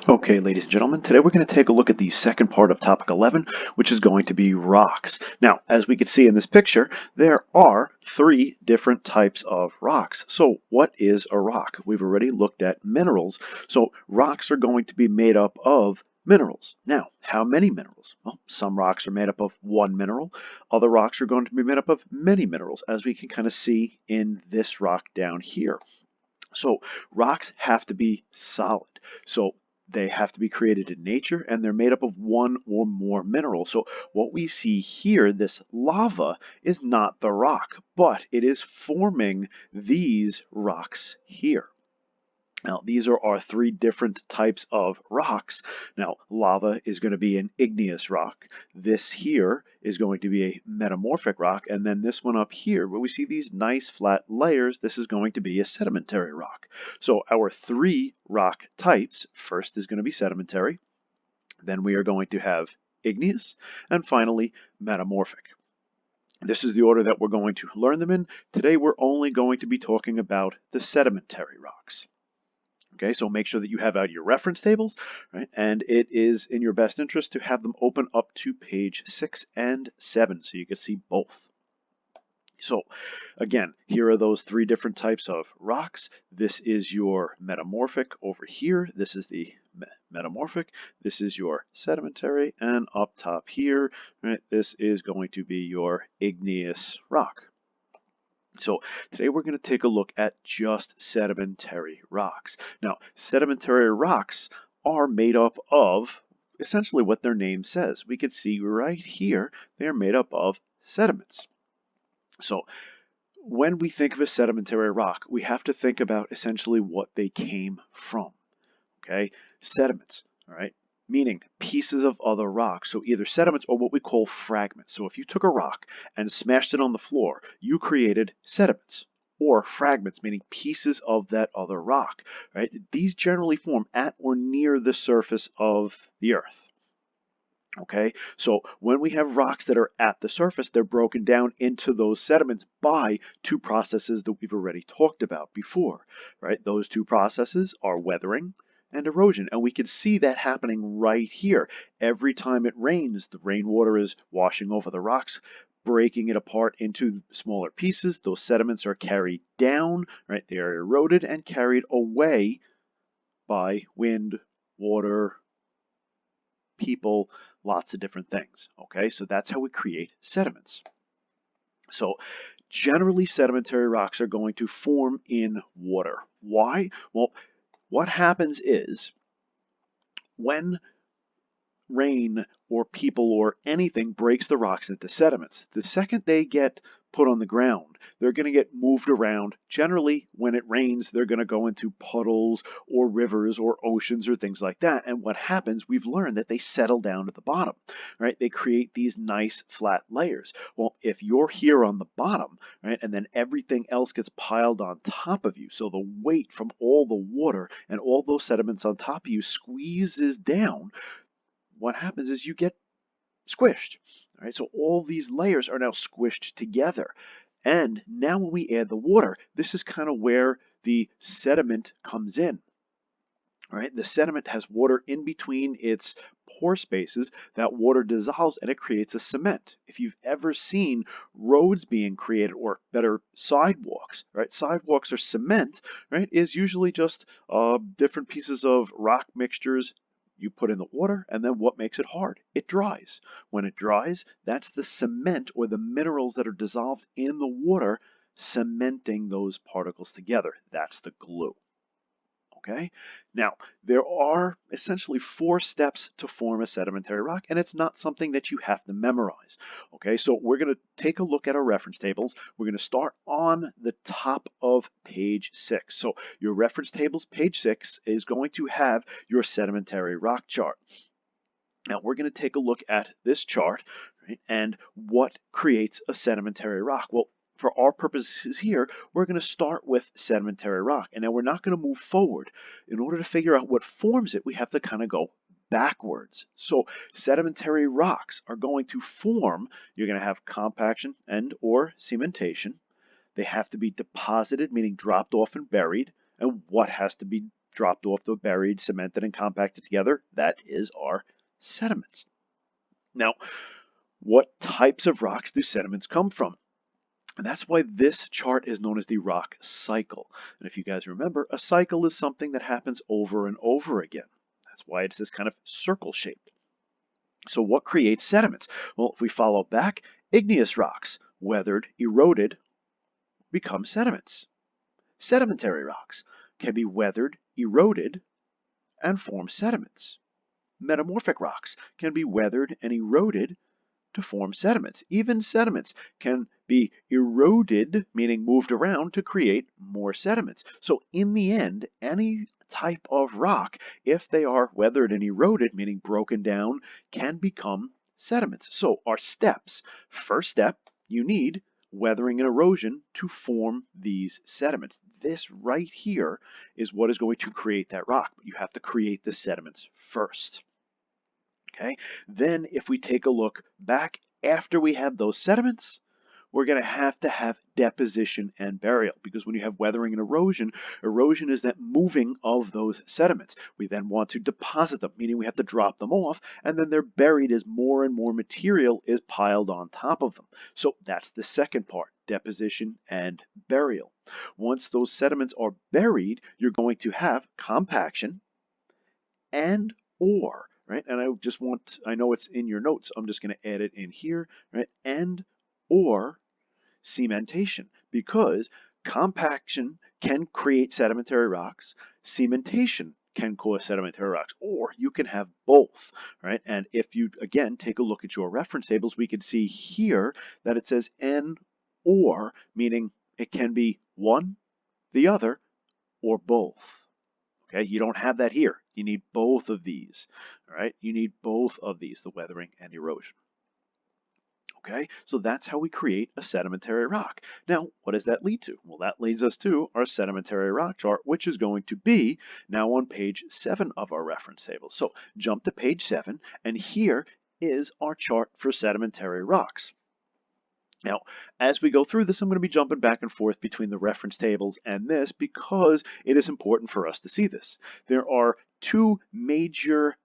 Okay, ladies and gentlemen, today we're going to take a look at the second part of topic 11, which is going to be rocks. Now, as we can see in this picture, there are three different types of rocks. So what is a rock? We've already looked at minerals. So rocks are going to be made up of minerals. Now, how many minerals? Well, some rocks are made up of one mineral. Other rocks are going to be made up of many minerals, as we can kind of see in this rock down here. So rocks have to be solid. So they have to be created in nature and they're made up of one or more minerals. So what we see here, this lava, is not the rock, but it is forming these rocks here. Now, these are our three different types of rocks. Now, lava is going to be an igneous rock. This here is going to be a metamorphic rock. And then this one up here, where we see these nice flat layers, this is going to be a sedimentary rock. So our three rock types, first is going to be sedimentary. Then we are going to have igneous. And finally, metamorphic. This is the order that we're going to learn them in. Today, we're only going to be talking about the sedimentary rocks. Okay, so make sure that you have out your reference tables, right? And it is in your best interest to have them open up to page 6 and 7 so you can see both. So again, here are those three different types of rocks. This is your metamorphic over here. This is the metamorphic. This is your sedimentary. And up top here, right, this is going to be your igneous rock. So today we're going to take a look at just sedimentary rocks. Now, sedimentary rocks are made up of essentially what their name says. We can see right here they're made up of sediments. So when we think of a sedimentary rock, we have to think about essentially what they came from. Okay, sediments, all right, meaning pieces of other rocks. So either sediments or what we call fragments. So if you took a rock and smashed it on the floor, you created sediments or fragments, meaning pieces of that other rock, right? These generally form at or near the surface of the earth. Okay, so when we have rocks that are at the surface, they're broken down into those sediments by two processes that we've already talked about before, right? Those two processes are weathering and erosion, and we can see that happening right here. Every time it rains, the rainwater is washing over the rocks, breaking it apart into smaller pieces. Those sediments are carried down, right? They are eroded and carried away by wind, water, people, lots of different things. Okay, so that's how we create sediments. So generally sedimentary rocks are going to form in water. Why? Well, what happens is when rain or people or anything breaks the rocks into sediments, the second they get put on the ground, they're going to get moved around. Generally, when it rains, they're going to go into puddles or rivers or oceans or things like that. And what happens, we've learned that they settle down at the bottom, right? They create these nice flat layers. Well, if you're here on the bottom, right, and then everything else gets piled on top of you, so the weight from all the water and all those sediments on top of you squeezes down, what happens is you get squished. All right, so all these layers are now squished together. And now when we add the water, this is kind of where the sediment comes in. All right, the sediment has water in between its pore spaces. That water dissolves and it creates a cement. If you've ever seen roads being created, or better, sidewalks, right? Sidewalks are cement, right? Is usually just different pieces of rock mixtures you put in the water, and then what makes it hard? It dries. When it dries, that's the cement or the minerals that are dissolved in the water cementing those particles together. That's the glue. Okay, now there are essentially 4 steps to form a sedimentary rock, and it's not something that you have to memorize. Okay, so we're going to take a look at our reference tables. We're going to start on the top of page 6. So your reference tables, page 6, is going to have your sedimentary rock chart. Now we're going to take a look at this chart, right, and what creates a sedimentary rock. Well, for our purposes here, we're going to start with sedimentary rock, and then we're not going to move forward. In order to figure out what forms it, we have to kind of go backwards. So sedimentary rocks are going to form, you're going to have compaction and or cementation. They have to be deposited, meaning dropped off and buried. And what has to be dropped off the buried, cemented, and compacted together, that is our sediments. Now, what types of rocks do sediments come from? And that's why this chart is known as the rock cycle. And if you guys remember, a cycle is something that happens over and over again. That's why it's this kind of circle shape. So what creates sediments? Well, if we follow back, igneous rocks, weathered, eroded, become sediments. Sedimentary rocks can be weathered, eroded, and form sediments. Metamorphic rocks can be weathered and eroded to form sediments. Even sediments can be eroded, meaning moved around, to create more sediments. So in the end, any type of rock, if they are weathered and eroded, meaning broken down, can become sediments. So our steps. First step, you need weathering and erosion to form these sediments. This right here is what is going to create that rock. But you have to create the sediments first. Okay, then if we take a look back after we have those sediments, we're going to have deposition and burial, because when you have weathering and erosion, erosion is that moving of those sediments. We then want to deposit them, meaning we have to drop them off, and then they're buried as more and more material is piled on top of them. So that's the second part, deposition and burial. Once those sediments are buried, you're going to have compaction and or, right? And I know it's in your notes, I'm just going to add it in here, right? And or cementation, because compaction can create sedimentary rocks, cementation can cause sedimentary rocks, or you can have both, right? And if you, again, take a look at your reference tables, we can see here that it says and or, meaning it can be one, the other, or both. Okay, you don't have that here. You need both of these. All right, you need both of these, the weathering and erosion. Okay, so that's how we create a sedimentary rock. Now, what does that lead to? Well, that leads us to our sedimentary rock chart, which is going to be now on page 7 of our reference table. So jump to page 7, and here is our chart for sedimentary rocks. Now, as we go through this, I'm going to be jumping back and forth between the reference tables and this because it is important for us to see this. There are two major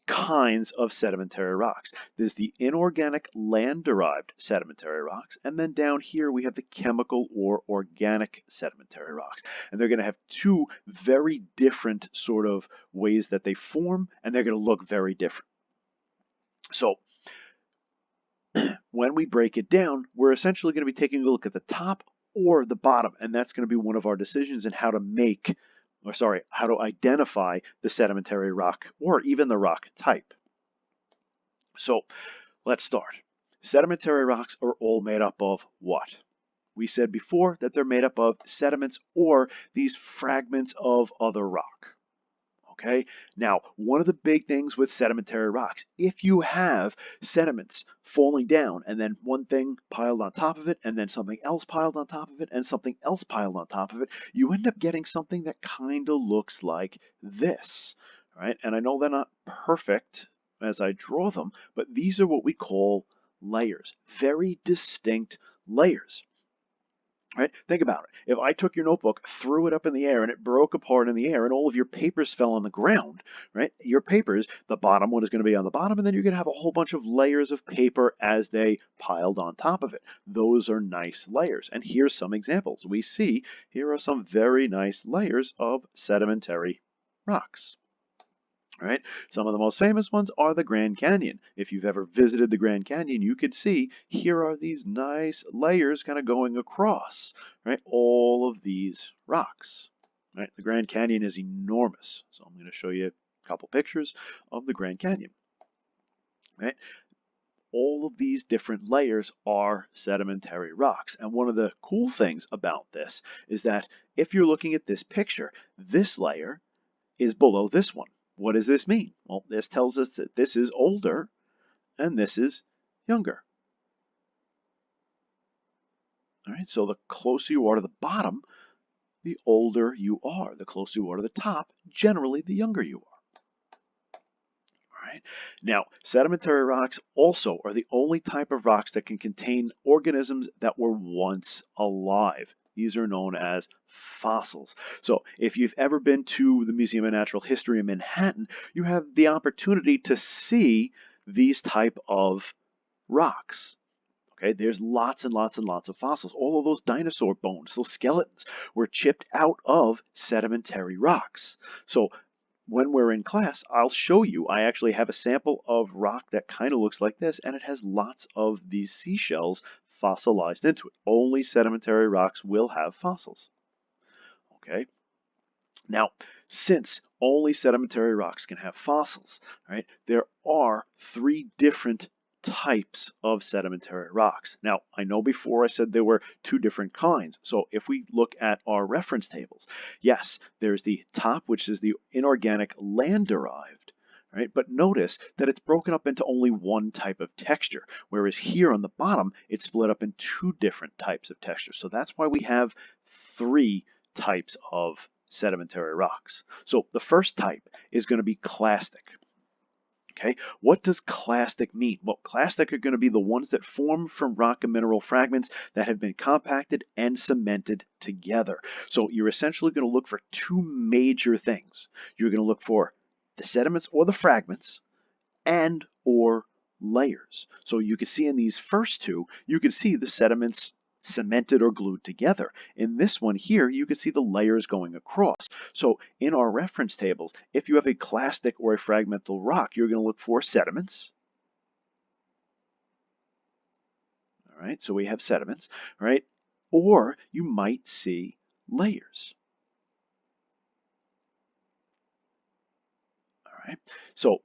kinds of sedimentary rocks. There's the inorganic land-derived sedimentary rocks, and then down here we have the chemical or organic sedimentary rocks. And they're going to have two very different sort of ways that they form, and they're going to look very different. So when we break it down, we're essentially going to be taking a look at the top or the bottom, and that's going to be one of our decisions in how to how to identify the sedimentary rock or even the rock type. So let's start. Sedimentary rocks are all made up of what? We said before that they're made up of sediments or these fragments of other rock. Okay, now one of the big things with sedimentary rocks, if you have sediments falling down and then one thing piled on top of it and then something else piled on top of it and something else piled on top of it, you end up getting something that kind of looks like this, right? And I know they're not perfect as I draw them, but these are what we call layers, very distinct layers. Right? Think about it. If I took your notebook, threw it up in the air, and it broke apart in the air, and all of your papers fell on the ground, right? Your papers, the bottom one is going to be on the bottom, and then you're going to have a whole bunch of layers of paper as they piled on top of it. Those are nice layers. And here's some examples. We see here are some very nice layers of sedimentary rocks. Right? Some of the most famous ones are the Grand Canyon. If you've ever visited the Grand Canyon, you could see here are these nice layers kind of going across, right? All of these rocks. Right? The Grand Canyon is enormous. So I'm going to show you a couple pictures of the Grand Canyon. Right? All of these different layers are sedimentary rocks. And one of the cool things about this is that if you're looking at this picture, this layer is below this one. What does this mean? Well, this tells us that this is older and this is younger. All right, so the closer you are to the bottom, the older you are. The closer you are to the top, generally the younger you are. All right. Now, sedimentary rocks also are the only type of rocks that can contain organisms that were once alive. These are known as fossils. So if you've ever been to the Museum of Natural History in Manhattan, you have the opportunity to see these type of rocks. Okay, there's lots and lots and lots of fossils. All of those dinosaur bones, those skeletons, were chipped out of sedimentary rocks. So when we're in class, I'll show you. I actually have a sample of rock that kind of looks like this, and it has lots of these seashells fossilized into it. Only sedimentary rocks will have fossils. Okay. Now, since only sedimentary rocks can have fossils, right, there are three different types of sedimentary rocks. Now, I know before I said there were two different kinds. So if we look at our reference tables, yes, there's the top, which is the inorganic land-derived, right? But notice that it's broken up into only one type of texture, whereas here on the bottom, it's split up in two different types of texture. So that's why we have three types of sedimentary rocks. So the first type is going to be clastic. Okay, what does clastic mean? Well, clastic are going to be the ones that form from rock and mineral fragments that have been compacted and cemented together. So you're essentially going to look for two major things. You're going to look for the sediments or the fragments and or layers. So you can see in these first two, you can see the sediments cemented or glued together. In this one here, you can see the layers going across. So in our reference tables, if you have a clastic or a fragmental rock, you're going to look for sediments. All right, so we have sediments, right? Or you might see layers. All right, so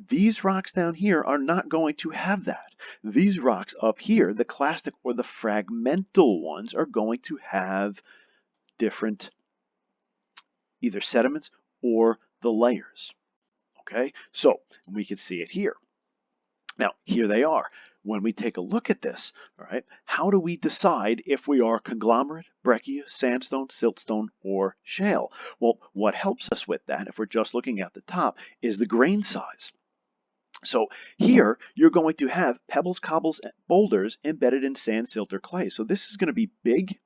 these rocks down here are not going to have that. These rocks up here, the clastic or the fragmental ones, are going to have different either sediments or the layers. Okay, so we can see it here. Now, here they are. When we take a look at this, all right, how do we decide if we are conglomerate, breccia, sandstone, siltstone, or shale? Well, what helps us with that, if we're just looking at the top, is the grain size. So here, you're going to have pebbles, cobbles, and boulders embedded in sand, silt, or clay. So this is going to be big,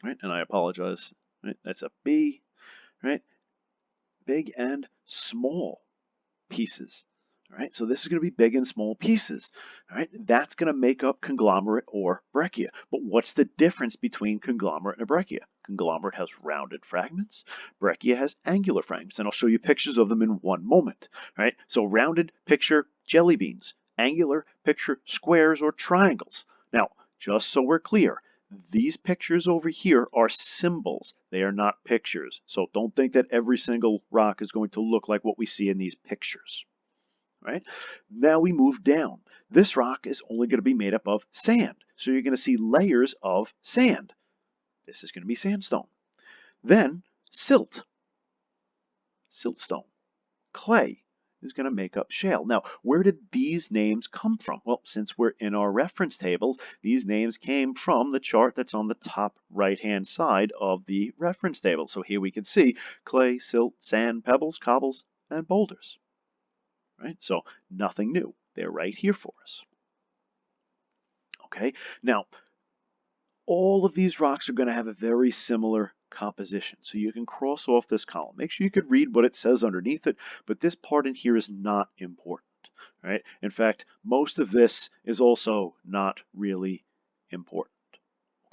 right? And I apologize, right? That's a B, right? Big and small pieces. All right, so this is going to be big and small pieces. All right, that's going to make up conglomerate or breccia. But what's the difference between conglomerate and a breccia? Conglomerate has rounded fragments. Breccia has angular fragments, and I'll show you pictures of them in one moment. All right, so rounded, picture jelly beans. Angular, picture squares or triangles. Now, just so we're clear, these pictures over here are symbols. They are not pictures. So don't think that every single rock is going to look like what we see in these pictures. Right? Now we move down. This rock is only going to be made up of sand. So you're going to see layers of sand. This is going to be sandstone. Then silt, siltstone. Clay is going to make up shale. Now, where did these names come from? Well, since we're in our reference tables, these names came from the chart that's on the top right-hand side of the reference table. So here we can see clay, silt, sand, pebbles, cobbles, and boulders. Right? So nothing new. They're right here for us. Okay, now all of these rocks are going to have a very similar composition. So you can cross off this column. Make sure you could read what it says underneath it, but this part in here is not important. Right? In fact, most of this is also not really important.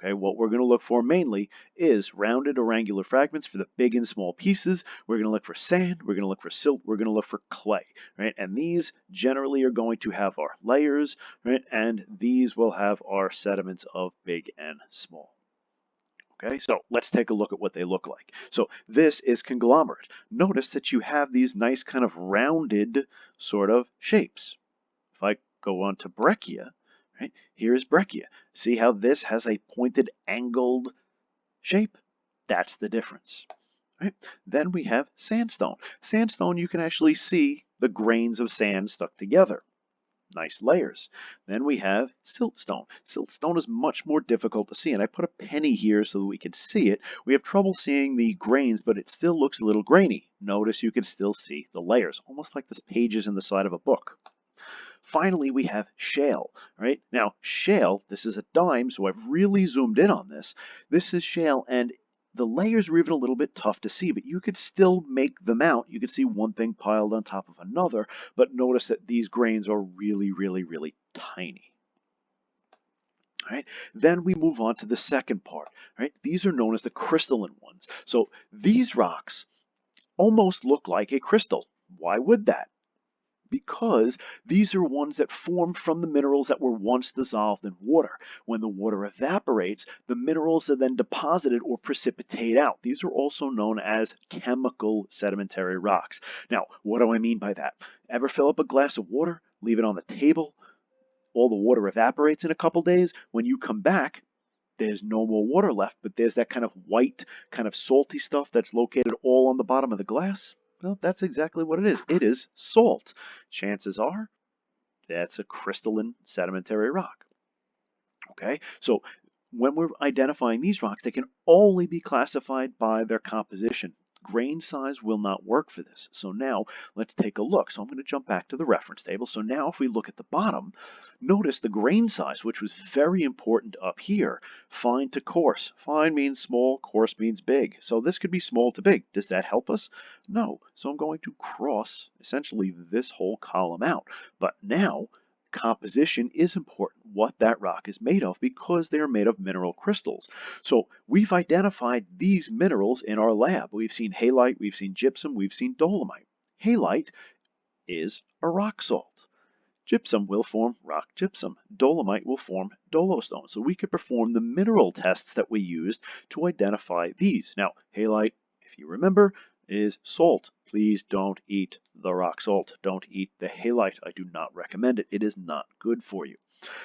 Okay, what we're going to look for mainly is rounded or angular fragments for the big and small pieces. We're going to look for sand, we're going to look for silt, we're going to look for clay, right? And these generally are going to have our layers, right? And these will have our sediments of big and small. Okay, so let's take a look at what they look like. So this is conglomerate. Notice that you have these nice kind of rounded sort of shapes. If I go on to breccia, right, here's breccia. See how this has a pointed angled shape? That's the difference. Right? Then we have sandstone. Sandstone, you can actually see the grains of sand stuck together. Nice layers. Then we have siltstone. Siltstone is much more difficult to see, and I put a penny here so that we can see it. We have trouble seeing the grains, but it still looks a little grainy. Notice you can still see the layers, almost like the pages in the side of a book. Finally, we have shale, right? Now, shale, this is a dime, so I've really zoomed in on this. This is shale, and the layers are even a little bit tough to see, but you could still make them out. You could see one thing piled on top of another, but notice that these grains are really, really, really tiny. All right, then we move on to the second part. Right, these are known as the crystalline ones. So these rocks almost look like a crystal. Why would that? Because these are ones that form from the minerals that were once dissolved in water. When the water evaporates, the minerals are then deposited or precipitate out. These are also known as chemical sedimentary rocks. Now, what do I mean by that? Ever fill up a glass of water, leave it on the table, all the water evaporates in a couple days. When you come back, there's no more water left, but there's that kind of white, kind of salty stuff that's located all on the bottom of the glass. Well, that's exactly what it is. It is salt. Chances are that's a crystalline sedimentary rock. Okay, so when we're identifying these rocks, they can only be classified by their composition. Grain size will not work for this. So now let's take a look. So I'm going to jump back to the reference table. So now if we look at the bottom, notice the grain size, which was very important up here. Fine to coarse. Fine means small, coarse means big. So this could be small to big. Does that help us? No. So I'm going to cross essentially this whole column out. But now composition is important, what that rock is made of, because they're made of mineral crystals. So we've identified these minerals in our lab. We've seen halite, we've seen gypsum, we've seen dolomite. Halite is a rock salt. Gypsum will form rock gypsum. Dolomite will form dolostone. So we could perform the mineral tests that we used to identify these. Now, halite, if you remember, is salt. Please don't eat the rock salt. Don't eat the halite. I do not recommend it. It is not good for you.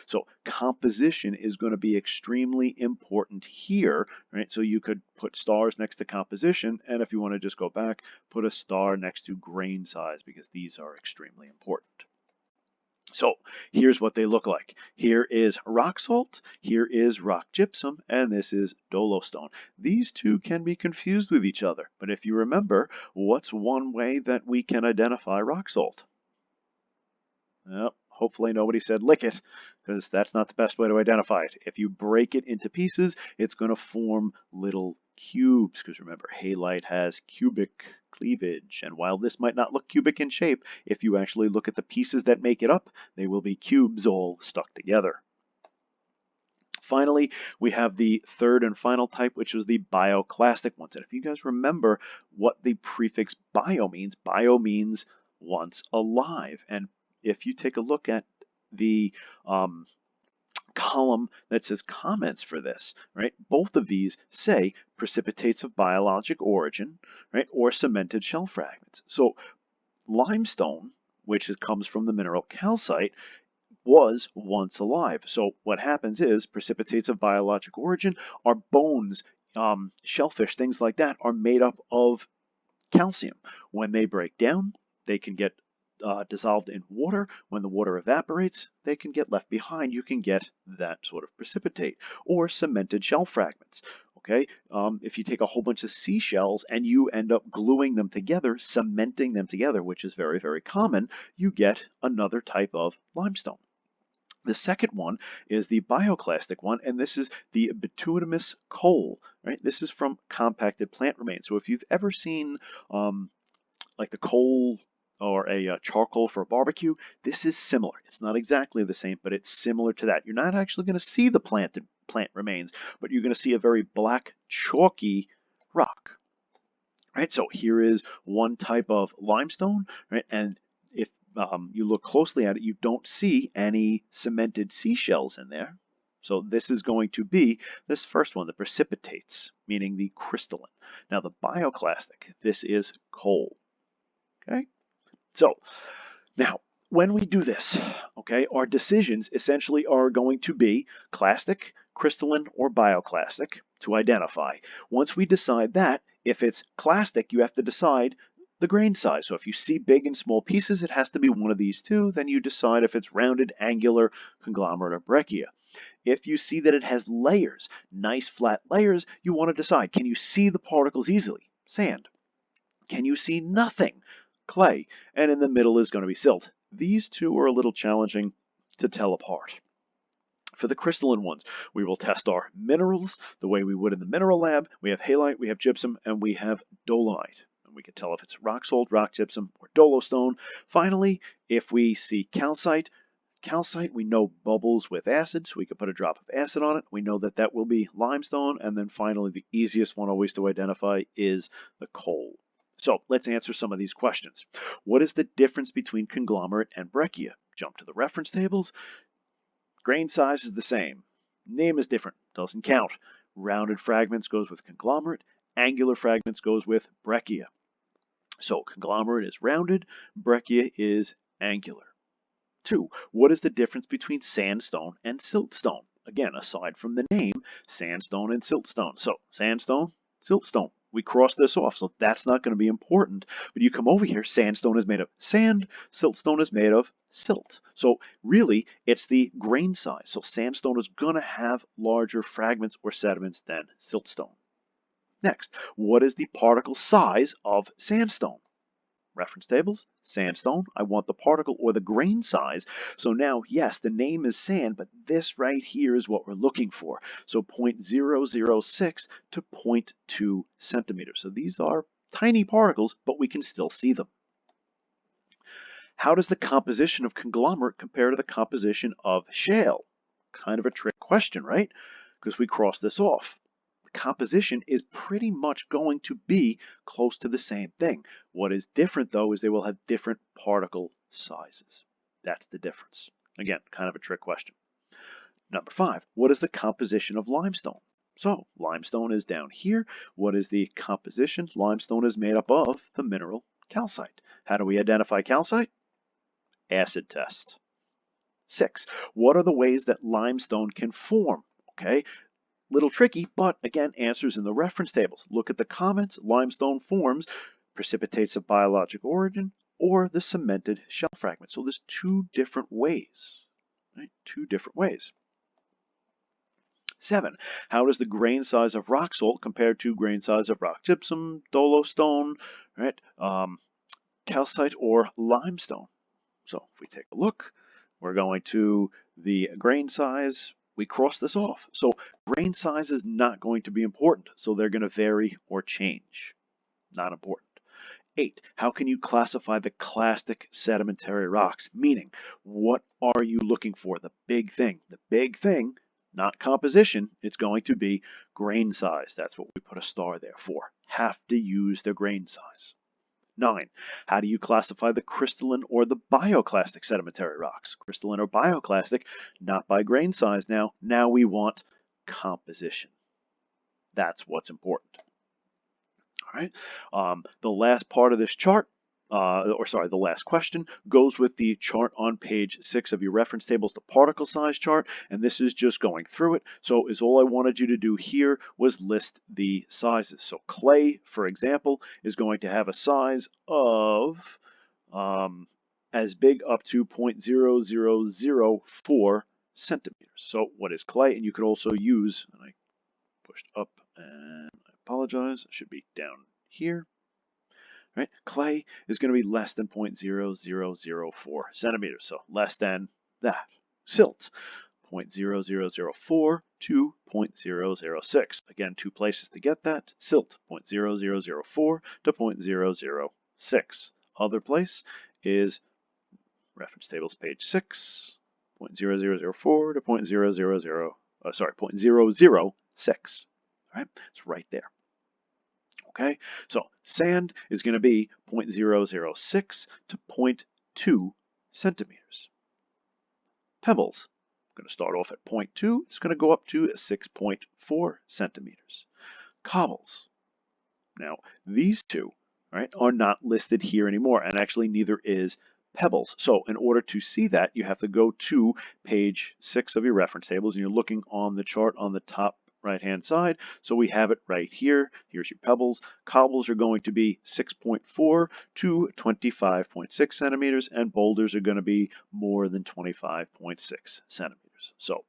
So composition is going to be extremely important here, right? So you could put stars next to composition, and if you want to just go back, put a star next to grain size, because these are extremely important. So here's what they look like. Here is rock salt, here is rock gypsum, and this is dolostone. These two can be confused with each other, but if you remember, what's one way that we can identify rock salt? Well, hopefully nobody said lick it, because that's not the best way to identify it. If you break it into pieces, it's going to form little cubes, because remember, halite has cubic cleavage, and while this might not look cubic in shape, if you actually look at the pieces that make it up, they will be cubes all stuck together. Finally, we have the third and final type, which is the bioclastic ones. And if you guys remember what the prefix bio means once alive. And if you take a look at the column that says comments for this, right? Both of these say precipitates of biologic origin, right? Or cemented shell fragments. So limestone, which comes from the mineral calcite, was once alive. So what happens is precipitates of biologic origin are bones, shellfish, things like that are made up of calcium. When they break down, they can get dissolved in water. When the water evaporates, they can get left behind. You can get that sort of precipitate or cemented shell fragments. Okay, if you take a whole bunch of seashells and you end up gluing them together, cementing them together, which is very, very common, you get another type of limestone. The second one is the bioclastic one, and this is the bituminous coal, right? This is from compacted plant remains. So if you've ever seen like the coal or a charcoal for a barbecue, this is similar. It's not exactly the same, but it's similar to that. You're not actually going to see the plant remains, but you're going to see a very black, chalky rock. Right, so here is one type of limestone, right? And if you look closely at it, you don't see any cemented seashells in there. So this is going to be this first one, the precipitates, meaning the crystalline. Now the bioclastic, this is coal. Okay, so now when we do this, okay, our decisions essentially are going to be clastic, crystalline, or bioclastic to identify. Once we decide that, if it's clastic, you have to decide the grain size. So if you see big and small pieces, it has to be one of these two. Then you decide if it's rounded, angular, conglomerate, or breccia. If you see that it has layers, nice flat layers, you want to decide, can you see the particles easily? Sand. Can you see nothing? Clay. And in the middle is going to be silt. these two are a little challenging to tell apart. For the crystalline ones, we will test our minerals the way we would in the mineral lab. We have halite, we have gypsum, and we have dolomite. And we can tell if it's rock salt, rock gypsum, or dolostone. Finally, if we see calcite, we know bubbles with acid, so we can put a drop of acid on it. We know that that will be limestone. And then finally, the easiest one always to identify is the coal. So let's answer some of these questions. What is the difference between conglomerate and breccia? Jump to the reference tables. Grain size is the same. Name is different, doesn't count. Rounded fragments goes with conglomerate. Angular fragments goes with breccia. So conglomerate is rounded, breccia is angular. 2. What is the difference between sandstone and siltstone? Again, aside from the name, sandstone and siltstone. So sandstone, siltstone. We cross this off, so that's not going to be important. But you come over here, sandstone is made of sand, siltstone is made of silt. So really, it's the grain size. So sandstone is going to have larger fragments or sediments than siltstone. Next, what is the particle size of sandstone? Reference tables, sandstone, I want the particle or the grain size. So now, yes, the name is sand, but this right here is what we're looking for. So 0.006 to 0.2 centimeters. So these are tiny particles, but we can still see them. How does the composition of conglomerate compare to the composition of shale? Kind of a trick question, right? Because we cross this off. Composition is pretty much going to be close to the same thing. What is different, though, is they will have different particle sizes. That's the difference. Again, kind of a trick question. Number 5, what is the composition of limestone? So limestone is down here. What is the composition? Limestone is made up of the mineral calcite. How do we identify calcite? Acid test. 6, what are the ways that limestone can form? Okay. Little tricky, but again, answers in the reference tables. Look at the comments. Limestone forms precipitates of biologic origin or the cemented shell fragment. So there's 2 different ways, right? 2 different ways. 7, how does the grain size of rock salt compare to grain size of rock gypsum, dolostone, right? Calcite or limestone? So if we take a look, we're going to the grain size. We cross this off. So grain size is not going to be important. So they're going to vary or change. Not important. 8, how can you classify the clastic sedimentary rocks? Meaning, what are you looking for? The big thing. The big thing, not composition, it's going to be grain size. That's what we put a star there for. Have to use the grain size. 9, how do you classify the crystalline or the bioclastic sedimentary rocks? Crystalline or bioclastic, not by grain size now. Now we want composition. That's what's important. All right. The last part of this chart, the last question, goes with the chart on page 6 of your reference tables, the particle size chart, and this is just going through it. So all I wanted you to do here was list the sizes. So clay, for example, is going to have a size of as big up to 0.0004 centimeters. So what is clay? And you could also use, and I pushed up and I apologize, it should be down here. Right? Clay is going to be less than 0.0004 centimeters, so less than that. Silt, 0.0004 to 0.006. Again, 2 places to get that. Silt, 0.0004 to 0.006. Other place is reference tables page 6, 0.0004 to 0.006. All right, it's right there. Okay, so sand is going to be 0.006 to 0.2 centimeters. Pebbles, I'm going to start off at 0.2. It's going to go up to 6.4 centimeters. Cobbles. Now, these two, right, are not listed here anymore, and actually neither is pebbles. So in order to see that, you have to go to page 6 of your reference tables, and you're looking on the chart on the top right-hand side. So we have it right here. Here's your pebbles. Cobbles are going to be 6.4 to 25.6 centimeters, and boulders are going to be more than 25.6 centimeters. So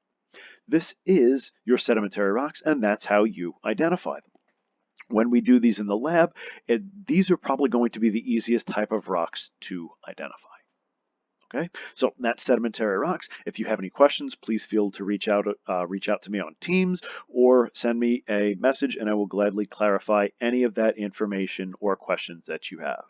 this is your sedimentary rocks, and that's how you identify them. When we do these in the lab, these are probably going to be the easiest type of rocks to identify. Okay, so that's sedimentary rocks. If you have any questions, please feel to reach out to me on Teams or send me a message, and I will gladly clarify any of that information or questions that you have.